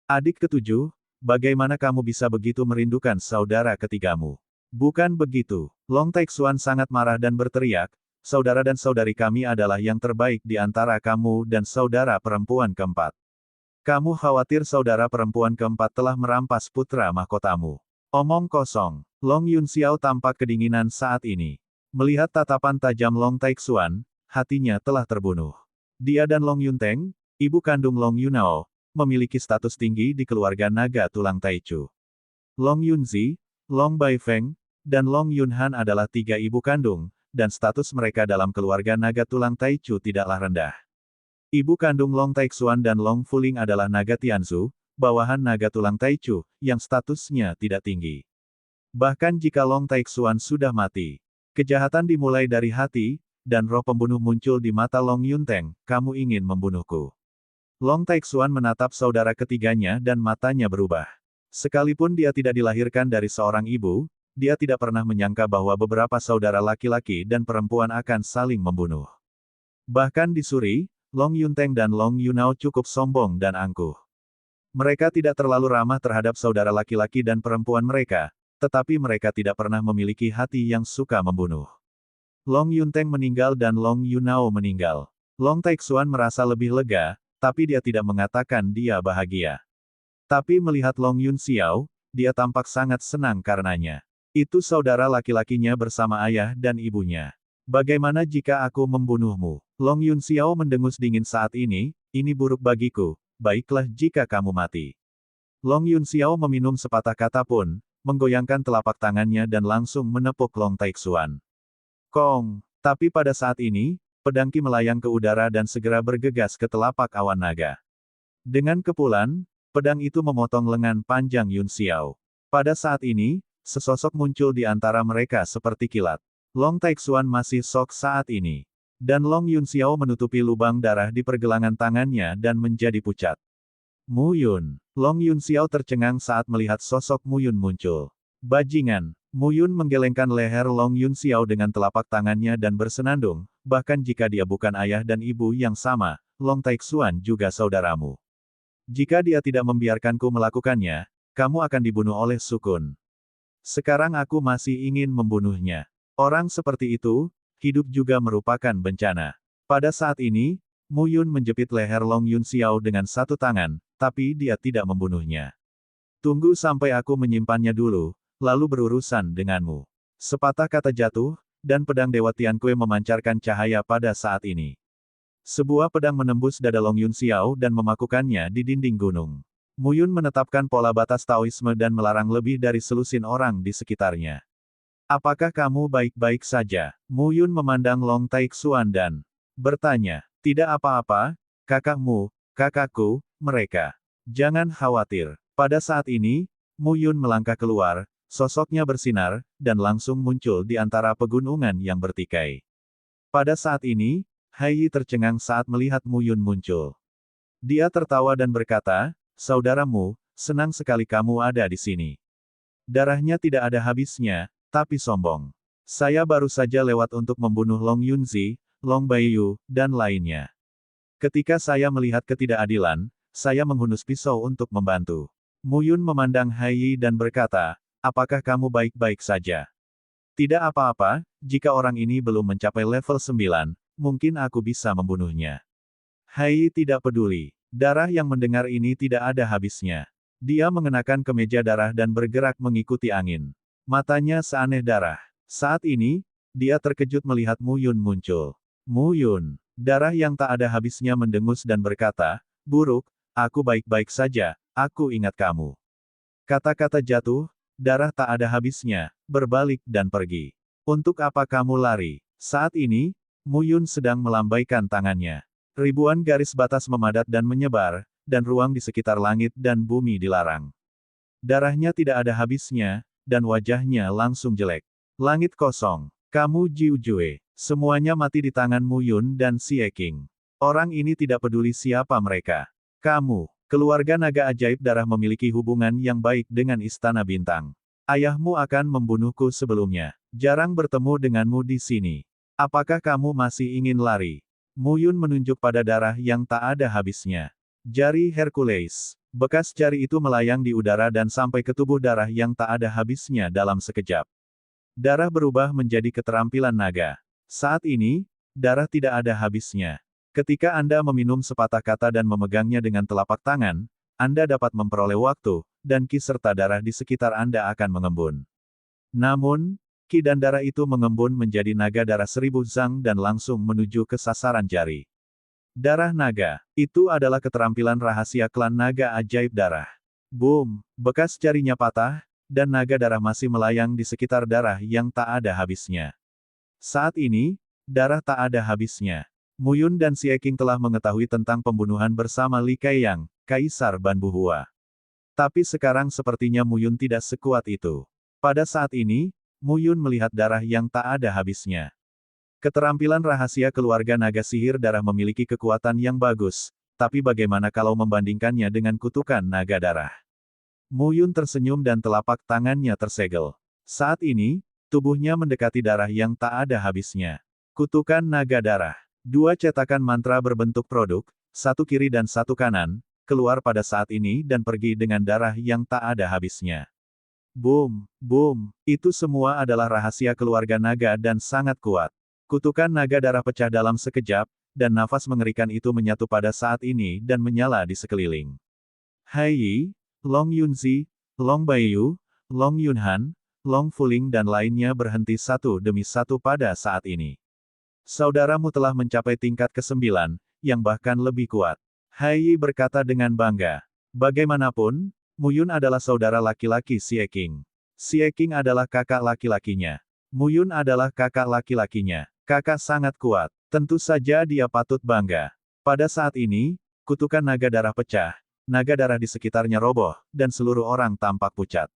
Adik ketujuh, bagaimana kamu bisa begitu merindukan saudara ketigamu? Bukan begitu. Long Taixuan sangat marah dan berteriak, saudara dan saudari kami adalah yang terbaik di antara kamu dan saudara perempuan keempat. Kamu khawatir saudara perempuan keempat telah merampas putra mahkotamu. Omong kosong. Long Yunxiao tampak kedinginan saat ini. Melihat tatapan tajam Long Taixuan, hatinya telah terbunuh. Dia dan Long Yunteng, ibu kandung Long Yunao, memiliki status tinggi di keluarga naga tulang Taichu. Long Yunzi, Long Baifeng, dan Long Yunhan adalah tiga ibu kandung, dan status mereka dalam keluarga naga tulang Taichu tidaklah rendah. Ibu kandung Long Taixuan dan Long Fuling adalah naga Tianzu, bawahan naga tulang Taichu, yang statusnya tidak tinggi. Bahkan jika Long Taixuan sudah mati, kejahatan dimulai dari hati, dan roh pembunuh muncul di mata Long Yunteng, kamu ingin membunuhku. Long Taixuan menatap saudara ketiganya dan matanya berubah. Sekalipun dia tidak dilahirkan dari seorang ibu, dia tidak pernah menyangka bahwa beberapa saudara laki-laki dan perempuan akan saling membunuh. Bahkan di Suri, Long Yunteng dan Long Yunao cukup sombong dan angkuh. Mereka tidak terlalu ramah terhadap saudara laki-laki dan perempuan mereka, tetapi mereka tidak pernah memiliki hati yang suka membunuh. Long Yunteng meninggal dan Long Yunao meninggal. Long Taixuan merasa lebih lega, tapi dia tidak mengatakan dia bahagia. Tapi melihat Long Yunxiao, dia tampak sangat senang karenanya. Itu saudara laki-lakinya bersama ayah dan ibunya. Bagaimana jika aku membunuhmu? Long Yunxiao mendengus dingin saat ini buruk bagiku. Baiklah jika kamu mati. Long Yunxiao meminum sepatah kata pun, menggoyangkan telapak tangannya dan langsung menepuk Long Taixuan. Kong! Tapi pada saat ini, pedang Qi melayang ke udara dan segera bergegas ke telapak awan naga. Dengan kepulan, pedang itu memotong lengan panjang Yunxiao. Pada saat ini, sesosok muncul di antara mereka seperti kilat. Long Taixuan masih shock saat ini. Dan Long Yunxiao menutupi lubang darah di pergelangan tangannya dan menjadi pucat. Mu Yun. Long Yunxiao tercengang saat melihat sosok Mu Yun muncul. Bajingan. Mu Yun menggelengkan leher Long Yunxiao dengan telapak tangannya dan bersenandung, bahkan jika dia bukan ayah dan ibu yang sama, Long Taixuan juga saudaramu. Jika dia tidak membiarkanku melakukannya, kamu akan dibunuh oleh Sukun. Sekarang aku masih ingin membunuhnya. Orang seperti itu, hidup juga merupakan bencana. Pada saat ini, Mu Yun menjepit leher Long Yunxiao dengan satu tangan, tapi dia tidak membunuhnya. Tunggu sampai aku menyimpannya dulu, lalu berurusan denganmu. Sepatah kata jatuh, dan pedang Dewa Tianque memancarkan cahaya pada saat ini. Sebuah pedang menembus dada Long Yunxiao dan memakukannya di dinding gunung. Mu Yun menetapkan pola batas Taoisme dan melarang lebih dari selusin orang di sekitarnya. Apakah kamu baik-baik saja? Mu Yun memandang Long Taixuan dan bertanya, tidak apa-apa, kakakmu, kakakku, mereka. Jangan khawatir. Pada saat ini, Mu Yun melangkah keluar, sosoknya bersinar, dan langsung muncul di antara pegunungan yang bertikai. Pada saat ini, Hai Yi tercengang saat melihat Mu Yun muncul. Dia tertawa dan berkata, saudaramu, senang sekali kamu ada di sini. Darahnya tidak ada habisnya, tapi sombong. Saya baru saja lewat untuk membunuh Long Yunzi, Long Baiyu, dan lainnya. Ketika saya melihat ketidakadilan, saya menghunus pisau untuk membantu. Mu Yun memandang Hai Yi dan berkata, apakah kamu baik-baik saja? Tidak apa-apa, jika orang ini belum mencapai level 9, mungkin aku bisa membunuhnya. Hai Yi tidak peduli. Darah yang mendengar ini tidak ada habisnya. Dia mengenakan kemeja darah dan bergerak mengikuti angin. Matanya seaneh darah. Saat ini, dia terkejut melihat Mu Yun muncul. Mu Yun, darah yang tak ada habisnya mendengus dan berkata, buruk, aku baik-baik saja, aku ingat kamu. Kata-kata jatuh, darah tak ada habisnya, berbalik dan pergi. Untuk apa kamu lari? Saat ini, Mu Yun sedang melambaikan tangannya. Ribuan garis batas memadat dan menyebar, dan ruang di sekitar langit dan bumi dilarang. Darahnya tidak ada habisnya, dan wajahnya langsung jelek. Langit kosong. Kamu Jiu Jue. Semuanya mati di tangan Mu Yun dan Xie Qing. Orang ini tidak peduli siapa mereka. Kamu, keluarga naga ajaib darah memiliki hubungan yang baik dengan Istana Bintang. Ayahmu akan membunuhku sebelumnya. Jarang bertemu denganmu di sini. Apakah kamu masih ingin lari? Mu Yun menunjuk pada darah yang tak ada habisnya. Jari Hercules. Bekas jari itu melayang di udara dan sampai ke tubuh darah yang tak ada habisnya dalam sekejap. Darah berubah menjadi keterampilan naga. Saat ini, darah tidak ada habisnya. Ketika Anda meminum sepatah kata dan memegangnya dengan telapak tangan, Anda dapat memperoleh waktu, dan ki serta darah di sekitar Anda akan mengembun. Namun, ki dan darah itu mengembun menjadi naga darah 1000 zang dan langsung menuju ke sasaran jari. Darah naga, itu adalah keterampilan rahasia klan naga ajaib darah. Boom, bekas jarinya patah, dan naga darah masih melayang di sekitar darah yang tak ada habisnya. Saat ini, darah tak ada habisnya. Mu Yun dan Xie Qing telah mengetahui tentang pembunuhan bersama Li Kaiyang, Kaisar Ban Buhua. Tapi sekarang sepertinya Mu Yun tidak sekuat itu. Pada saat ini, Mu Yun melihat darah yang tak ada habisnya. Keterampilan rahasia keluarga naga sihir darah memiliki kekuatan yang bagus, tapi bagaimana kalau membandingkannya dengan kutukan naga darah? Mu Yun tersenyum dan telapak tangannya tersegel. Saat ini, tubuhnya mendekati darah yang tak ada habisnya. Kutukan naga darah. 2 cetakan mantra berbentuk produk, satu kiri dan satu kanan, keluar pada saat ini dan pergi dengan darah yang tak ada habisnya. Boom, boom, itu semua adalah rahasia keluarga naga dan sangat kuat. Kutukan naga darah pecah dalam sekejap, dan nafas mengerikan itu menyatu pada saat ini dan menyala di sekeliling. Hai Yi, Long Yunzi, Long Baiyu, Long Yunhan, Long Fuling dan lainnya berhenti satu demi satu pada saat ini. Saudaramu telah mencapai tingkat ke-9, yang bahkan lebih kuat. Hai Yi berkata dengan bangga. Bagaimanapun, Mu Yun adalah saudara laki-laki Xie Qing. Xie Qing adalah kakak laki-lakinya. Mu Yun adalah kakak laki-lakinya. Kakak sangat kuat. Tentu saja dia patut bangga. Pada saat ini, kutukan naga darah pecah. Naga darah di sekitarnya roboh, dan seluruh orang tampak pucat.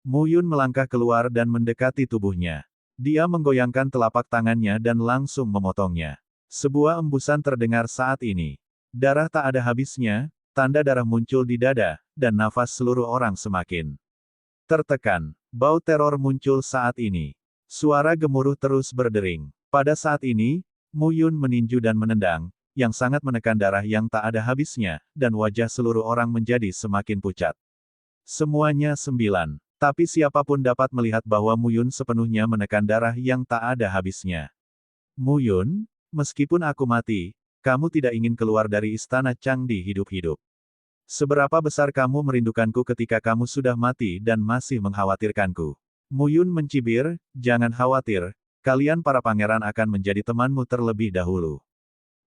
Mu Yun melangkah keluar dan mendekati tubuhnya. Dia menggoyangkan telapak tangannya dan langsung memotongnya. Sebuah embusan terdengar saat ini. Darah tak ada habisnya, tanda darah muncul di dada, dan nafas seluruh orang semakin tertekan. Bau teror muncul saat ini. Suara gemuruh terus berdering. Pada saat ini, Mu Yun meninju dan menendang, yang sangat menekan darah yang tak ada habisnya, dan wajah seluruh orang menjadi semakin pucat. Semuanya 9. Tapi siapapun dapat melihat bahwa Mu Yun sepenuhnya menekan darah yang tak ada habisnya. Mu Yun, meskipun aku mati, kamu tidak ingin keluar dari istana Changdi hidup-hidup. Seberapa besar kamu merindukanku ketika kamu sudah mati dan masih mengkhawatirkanku? Mu Yun mencibir, jangan khawatir, kalian para pangeran akan menjadi temanmu terlebih dahulu.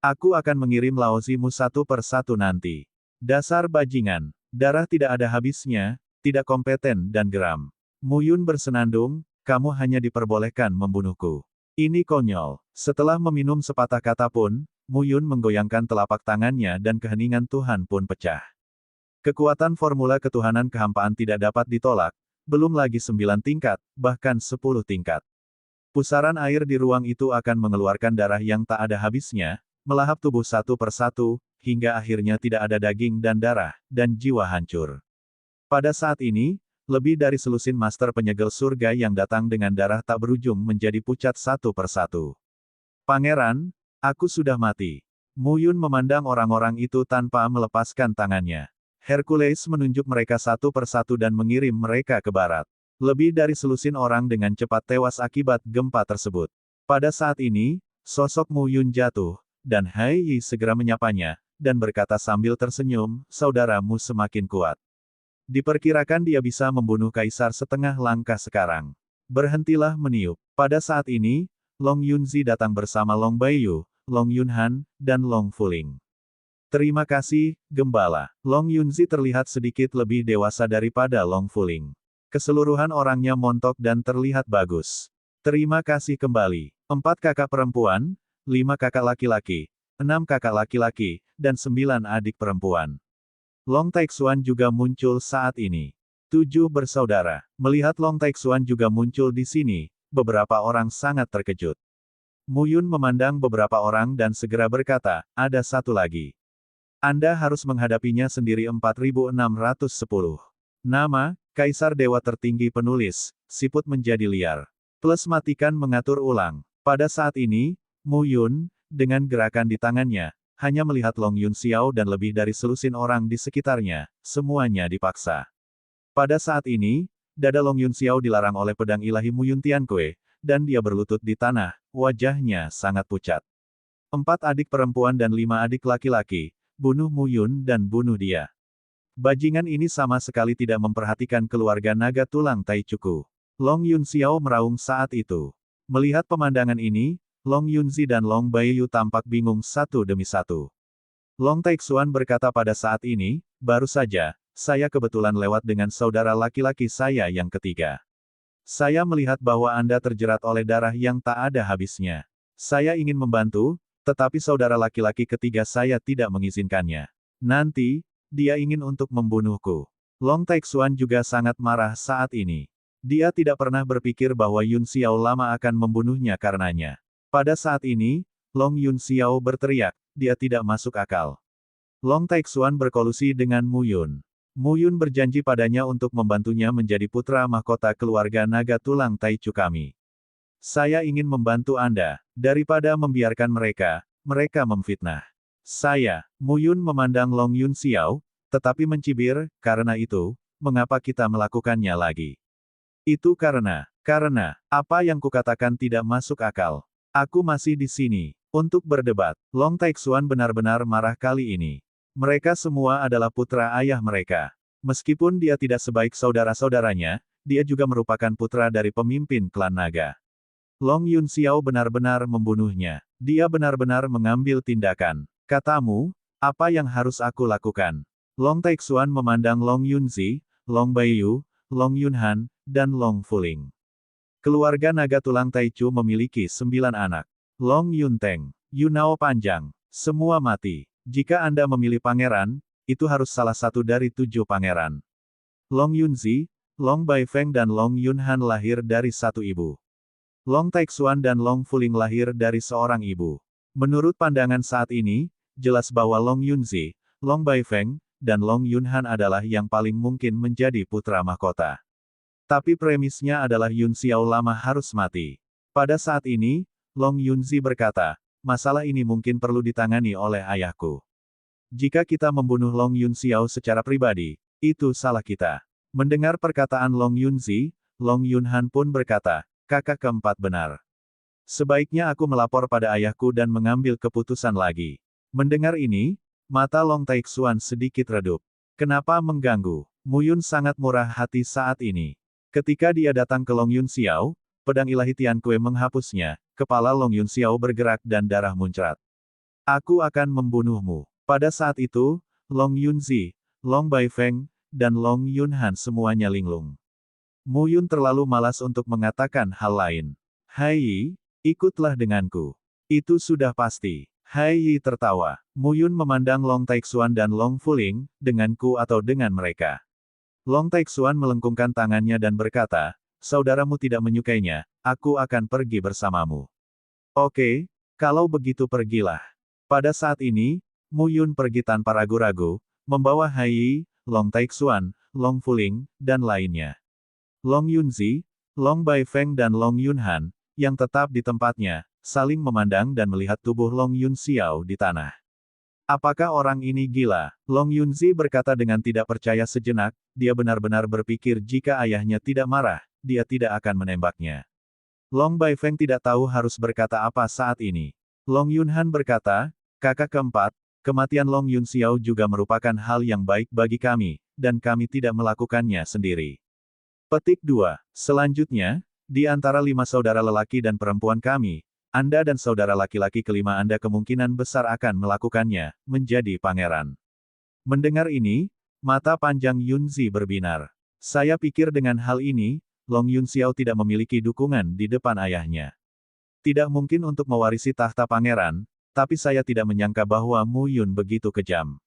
Aku akan mengirim laosimu satu per satu nanti. Dasar bajingan. Darah tidak ada habisnya, tidak kompeten dan geram. Mu Yun bersenandung, kamu hanya diperbolehkan membunuhku. Ini konyol. Setelah meminum sepatah kata pun, Mu Yun menggoyangkan telapak tangannya dan keheningan Tuhan pun pecah. Kekuatan formula ketuhanan kehampaan tidak dapat ditolak, belum lagi 9 tingkat, bahkan 10 tingkat. Pusaran air di ruang itu akan mengeluarkan darah yang tak ada habisnya, melahap tubuh satu per satu, hingga akhirnya tidak ada daging dan darah, dan jiwa hancur. Pada saat ini, lebih dari selusin master penyegel surga yang datang dengan darah tak berujung menjadi pucat satu per satu. Pangeran, aku sudah mati. Mu Yun memandang orang-orang itu tanpa melepaskan tangannya. Hercules menunjuk mereka satu per satu dan mengirim mereka ke barat. Lebih dari selusin orang dengan cepat tewas akibat gempa tersebut. Pada saat ini, sosok Mu Yun jatuh, dan Hai Yi segera menyapanya, dan berkata sambil tersenyum, saudaramu semakin kuat. Diperkirakan dia bisa membunuh kaisar setengah langkah sekarang. Berhentilah meniup. Pada saat ini, Long Yunzi datang bersama Long Baiyu, Long Yunhan, dan Long Fuling. Terima kasih, Gembala. Long Yunzi terlihat sedikit lebih dewasa daripada Long Fuling. Keseluruhan orangnya montok dan terlihat bagus. Terima kasih kembali. 4 kakak perempuan, 5 kakak laki-laki, 6 kakak laki-laki, dan 9 adik perempuan. Long Taixuan juga muncul saat ini. 7 bersaudara. Melihat Long Taixuan juga muncul di sini, beberapa orang sangat terkejut. Mu Yun memandang beberapa orang dan segera berkata, ada satu lagi. Anda harus menghadapinya sendiri 4610. Nama, Kaisar Dewa Tertinggi Penulis, siput menjadi liar. Plus matikan mengatur ulang. Pada saat ini, Mu Yun, dengan gerakan di tangannya, hanya melihat Long Yun Xiao dan lebih dari selusin orang di sekitarnya, semuanya dipaksa. Pada saat ini, dada Long Yun Xiao dilarang oleh pedang ilahi Mu Yun Tiankue, dan dia berlutut di tanah, wajahnya sangat pucat. 4 adik perempuan dan 5 adik laki-laki, bunuh Mu Yun dan bunuh dia. Bajingan ini sama sekali tidak memperhatikan keluarga naga tulang Taichuku. Long Yun Xiao meraung saat itu. Melihat pemandangan ini, Long Yunzi dan Long Baiyu tampak bingung satu demi satu. Long Taixuan berkata pada saat ini, baru saja, saya kebetulan lewat dengan saudara laki-laki saya yang ketiga. Saya melihat bahwa Anda terjerat oleh darah yang tak ada habisnya. Saya ingin membantu, tetapi saudara laki-laki ketiga saya tidak mengizinkannya. Nanti, dia ingin untuk membunuhku. Long Taixuan juga sangat marah saat ini. Dia tidak pernah berpikir bahwa Yun Xiao lama akan membunuhnya karenanya. Pada saat ini, Long Yun Xiao berteriak, dia tidak masuk akal. Long Taixuan berkolusi dengan Mu Yun. Mu Yun berjanji padanya untuk membantunya menjadi putra mahkota keluarga naga tulang Taichu kami. Saya ingin membantu Anda, daripada membiarkan mereka memfitnah. Saya, Mu Yun memandang Long Yun Xiao, tetapi mencibir, karena itu, mengapa kita melakukannya lagi? Itu karena apa yang kukatakan tidak masuk akal. Aku masih di sini, untuk berdebat. Long Taixuan benar-benar marah kali ini. Mereka semua adalah putra ayah mereka. Meskipun dia tidak sebaik saudara-saudaranya, dia juga merupakan putra dari pemimpin klan naga. Long Yun Xiao benar-benar membunuhnya. Dia benar-benar mengambil tindakan. Katamu, apa yang harus aku lakukan? Long Taixuan memandang Long Yunzi, Long Baiyu, Long Yunhan, dan Long Fuling. Keluarga naga tulang Taichu memiliki 9 anak. Long Yunteng, Yunao Panjang, semua mati. Jika Anda memilih pangeran, itu harus salah satu dari 7 pangeran. Long Yunzi, Long Baifeng dan Long Yunhan lahir dari satu ibu. Long Taixuan dan Long Fuling lahir dari seorang ibu. Menurut pandangan saat ini, jelas bahwa Long Yunzi, Long Baifeng, dan Long Yunhan adalah yang paling mungkin menjadi putra mahkota. Tapi premisnya adalah Yun Xiao lama harus mati. Pada saat ini, Long Yunzi berkata, masalah ini mungkin perlu ditangani oleh ayahku. Jika kita membunuh Long Yun Xiao secara pribadi, itu salah kita. Mendengar perkataan Long Yunzi, Long Yunhan pun berkata, kakak keempat benar. Sebaiknya aku melapor pada ayahku dan mengambil keputusan lagi. Mendengar ini, mata Long Taixuan sedikit redup. Kenapa mengganggu? Mu Yun sangat murah hati saat ini. Ketika dia datang ke Long Yun Xiao, pedang ilahi Tiankue menghapusnya, kepala Long Yun Xiao bergerak dan darah muncrat. Aku akan membunuhmu. Pada saat itu, Long Yunzi, Long Baifeng, dan Long Yunhan semuanya linglung. Mu Yun terlalu malas untuk mengatakan hal lain. Hai, ikutlah denganku. Itu sudah pasti. Hai Yi tertawa. Mu Yun memandang Long Taixuan dan Long Fuling, denganku atau dengan mereka. Long Taixuan melengkungkan tangannya dan berkata, saudaramu tidak menyukainya, aku akan pergi bersamamu. Oke, kalau begitu pergilah. Pada saat ini, Mu Yun pergi tanpa ragu-ragu, membawa Hai Yi, Long Taixuan, Long Fuling, dan lainnya. Long Yunzi, Long Baifeng dan Long Yunhan, yang tetap di tempatnya, saling memandang dan melihat tubuh Long Yun Xiao di tanah. Apakah orang ini gila? Long Yunzi berkata dengan tidak percaya sejenak, dia benar-benar berpikir jika ayahnya tidak marah, dia tidak akan menembaknya. Long Baifeng tidak tahu harus berkata apa saat ini. Long Yunhan berkata, kakak keempat, kematian Long Yun Xiao juga merupakan hal yang baik bagi kami, dan kami tidak melakukannya sendiri. Petik 2. Selanjutnya, di antara 5 saudara lelaki dan perempuan kami, Anda dan saudara laki-laki kelima Anda kemungkinan besar akan melakukannya, menjadi pangeran. Mendengar ini, mata panjang Yunzi berbinar. Saya pikir dengan hal ini, Long Yun Xiao tidak memiliki dukungan di depan ayahnya. Tidak mungkin untuk mewarisi tahta pangeran, tapi saya tidak menyangka bahwa Mu Yun begitu kejam.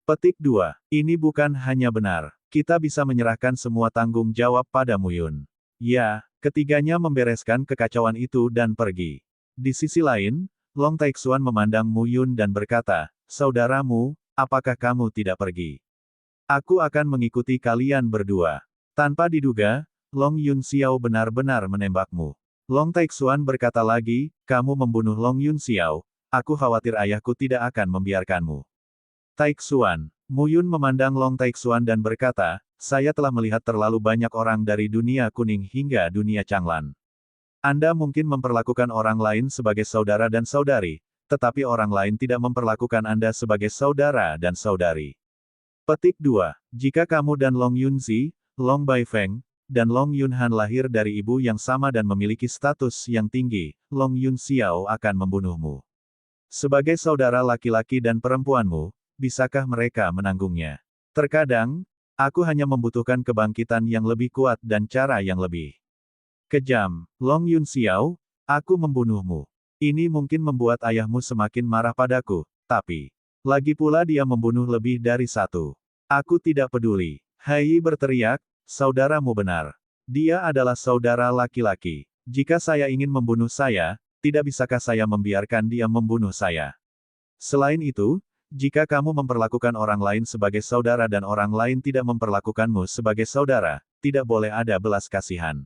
Petik 2. Ini bukan hanya benar. Kita bisa menyerahkan semua tanggung jawab pada Mu Yun. Ya, ketiganya membereskan kekacauan itu dan pergi. Di sisi lain, Long Taixuan memandang Mu Yun dan berkata, saudaramu, apakah kamu tidak pergi? Aku akan mengikuti kalian berdua. Tanpa diduga, Long Yun Xiao benar-benar menembakmu. Long Taixuan berkata lagi, kamu membunuh Long Yun Xiao, aku khawatir ayahku tidak akan membiarkanmu. Taixuan, Mu Yun memandang Long Taixuan dan berkata, saya telah melihat terlalu banyak orang dari dunia kuning hingga dunia Changlan. Anda mungkin memperlakukan orang lain sebagai saudara dan saudari, tetapi orang lain tidak memperlakukan Anda sebagai saudara dan saudari. Petik 2. Jika kamu dan Long Yunzi, Long Baifeng, dan Long Yunhan lahir dari ibu yang sama dan memiliki status yang tinggi, Long Yun Xiao akan membunuhmu. Sebagai saudara laki-laki dan perempuanmu, bisakah mereka menanggungnya? Terkadang, aku hanya membutuhkan kebangkitan yang lebih kuat dan cara yang lebih kejam. Long Yun Xiao, aku membunuhmu. Ini mungkin membuat ayahmu semakin marah padaku, tapi lagi pula dia membunuh lebih dari satu. Aku tidak peduli. Hai berteriak, saudaramu benar. Dia adalah saudara laki-laki. Jika saya ingin membunuh saya, tidak bisakah saya membiarkan dia membunuh saya? Selain itu, jika kamu memperlakukan orang lain sebagai saudara dan orang lain tidak memperlakukanmu sebagai saudara, tidak boleh ada belas kasihan.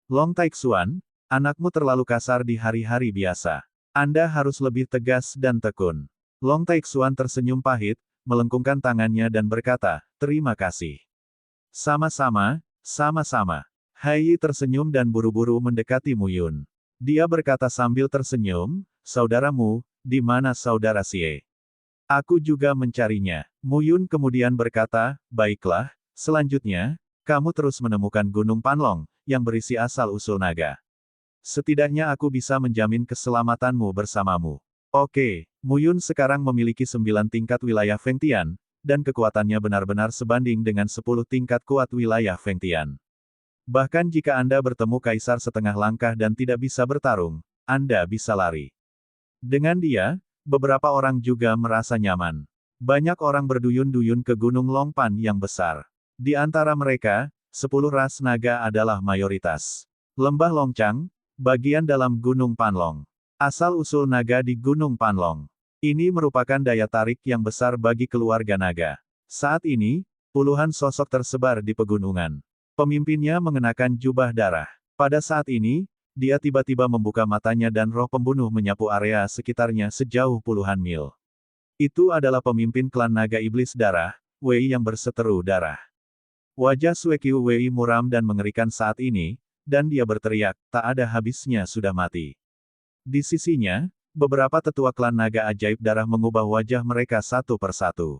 Long Taixuan, anakmu terlalu kasar di hari-hari biasa. Anda harus lebih tegas dan tekun. Long Taixuan tersenyum pahit, melengkungkan tangannya dan berkata, terima kasih. Sama-sama, sama-sama. Hai Yi tersenyum dan buru-buru mendekati Mu Yun. Dia berkata sambil tersenyum, saudaramu, di mana saudara Xie? Aku juga mencarinya. Mu Yun kemudian berkata, baiklah, selanjutnya, kamu terus menemukan Gunung Panlong, yang berisi asal-usul naga. Setidaknya aku bisa menjamin keselamatanmu bersamamu. Oke, Mu Yun sekarang memiliki 9 tingkat wilayah Fengtian, dan kekuatannya benar-benar sebanding dengan 10 tingkat kuat wilayah Fengtian. Bahkan jika Anda bertemu kaisar setengah langkah dan tidak bisa bertarung, Anda bisa lari. Dengan dia, beberapa orang juga merasa nyaman. Banyak orang berduyun-duyun ke Gunung Longpan yang besar. Di antara mereka, 10 ras naga adalah mayoritas. Lembah Longchang, bagian dalam Gunung Panlong. Asal-usul naga di Gunung Panlong. Ini merupakan daya tarik yang besar bagi keluarga naga. Saat ini, puluhan sosok tersebar di pegunungan. Pemimpinnya mengenakan jubah darah. Pada saat ini, dia tiba-tiba membuka matanya dan roh pembunuh menyapu area sekitarnya sejauh puluhan mil. Itu adalah pemimpin klan naga iblis darah, Wei yang berseteru darah. Wajah Suekiu Wei muram dan mengerikan saat ini, dan dia berteriak, tak ada habisnya sudah mati. Di sisinya, beberapa tetua klan naga ajaib darah mengubah wajah mereka satu persatu.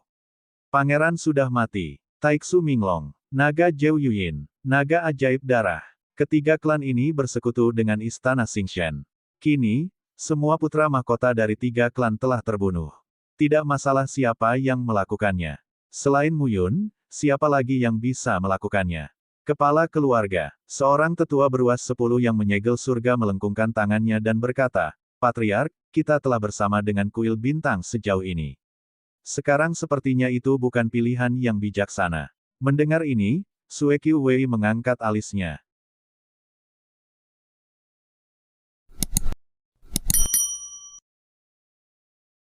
Pangeran sudah mati. Taixu Minglong, naga Zhou Yuyin, naga ajaib darah. Ketiga klan ini bersekutu dengan istana Xingshen. Kini, semua putra mahkota dari 3 klan telah terbunuh. Tidak masalah siapa yang melakukannya. Selain Mu Yun, siapa lagi yang bisa melakukannya? Kepala keluarga, seorang tetua beruas 10 yang menyegel surga melengkungkan tangannya dan berkata, Patriark, kita telah bersama dengan kuil bintang sejauh ini. Sekarang sepertinya itu bukan pilihan yang bijaksana. Mendengar ini, Suekiu Wei mengangkat alisnya.